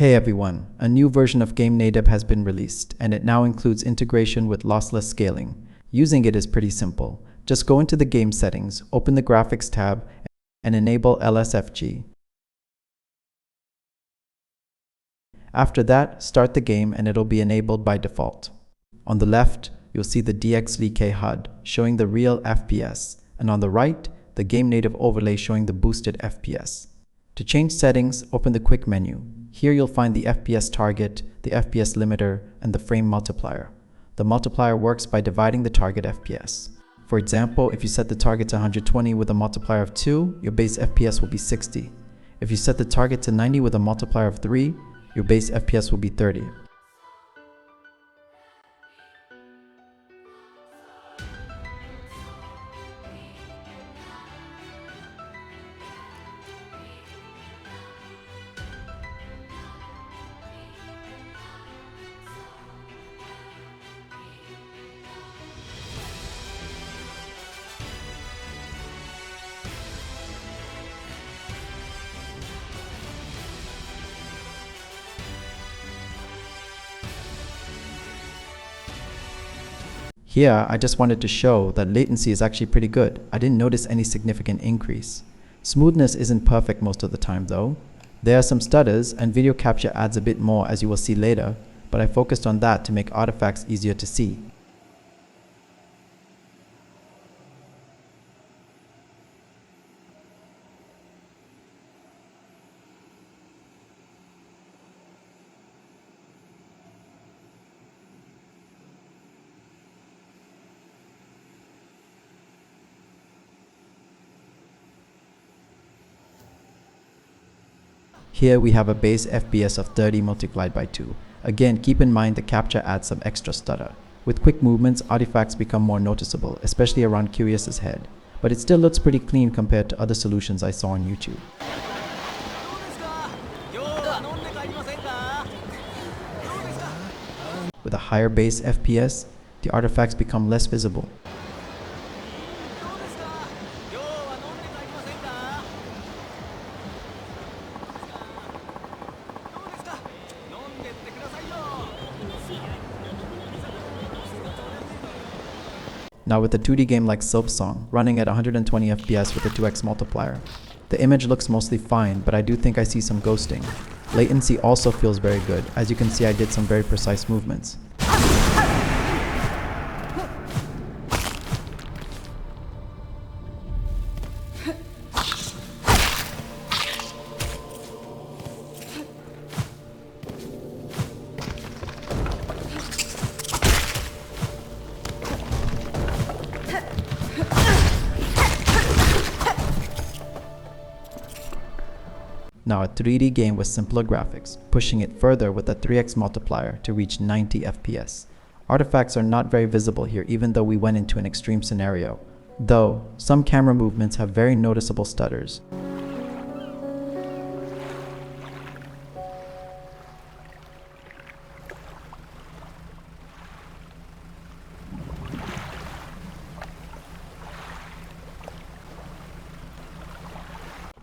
Hey everyone, a new version of GameNative has been released, and it now includes integration with lossless scaling. Using it is pretty simple. Just go into the game settings, open the graphics tab, and enable LSFG. After that, start the game and it'll be enabled by default. On the left, you'll see the DXVK HUD showing the real FPS, and on the right, the GameNative overlay showing the boosted FPS. To change settings, open the quick menu. Here you'll find the FPS Target, the FPS Limiter, and the Frame Multiplier. The multiplier works by dividing the target FPS. For example, if you set the target to 120 with a multiplier of 2, your base FPS will be 60. If you set the target to 90 with a multiplier of 3, your base FPS will be 30. Here, I just wanted to show that latency is actually pretty good. I didn't notice any significant increase. Smoothness isn't perfect most of the time though. There are some stutters and video capture adds a bit more, as you will see later, but I focused on that to make artifacts easier to see. Here we have a base FPS of 30 multiplied by 2. Again, keep in mind the capture adds some extra stutter. With quick movements, artifacts become more noticeable, especially around Curious's head. But it still looks pretty clean compared to other solutions I saw on YouTube. With a higher base FPS, the artifacts become less visible. Now with a 2D game like Silksong, running at 120 FPS with a 2x multiplier, the image looks mostly fine, but I do think I see some ghosting. Latency also feels very good. As you can see, I did some very precise movements. Now a 3D game with simpler graphics, pushing it further with a 3x multiplier to reach 90 FPS. Artifacts are not very visible here even though we went into an extreme scenario, though some camera movements have very noticeable stutters.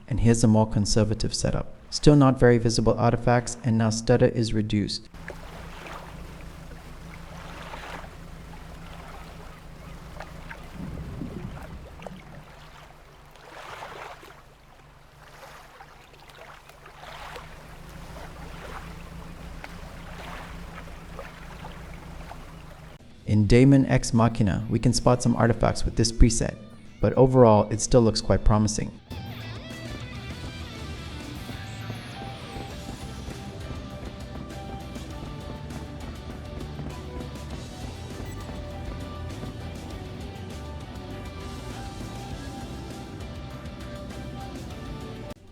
And here's a more conservative setup. Still not very visible artifacts, and now stutter is reduced. In Daemon X Machina, we can spot some artifacts with this preset, but overall it still looks quite promising.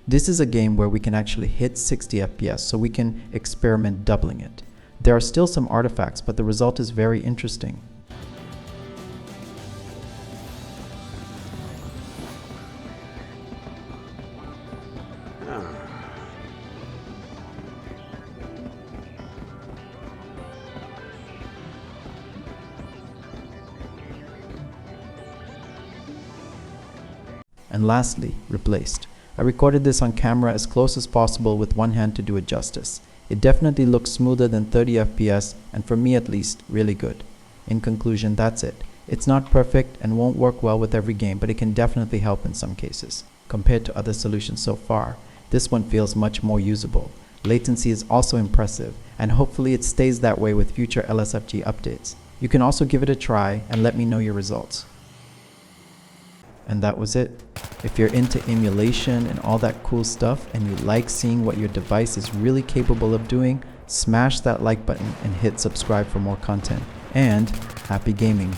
This is a game where we can actually hit 60 FPS, so we can experiment doubling it. There are still some artifacts, but the result is very interesting. And lastly, replaced. I recorded this on camera as close as possible with one hand to do it justice. It definitely looks smoother than 30 FPS, and for me at least, really good. In conclusion, that's it. It's not perfect and won't work well with every game, but it can definitely help in some cases. Compared to other solutions so far, this one feels much more usable. Latency is also impressive, and hopefully it stays that way with future LSFG updates. You can also give it a try and let me know your results. And that was it. If you're into emulation and all that cool stuff and you like seeing what your device is really capable of doing, smash that like button and hit subscribe for more content. And happy gaming!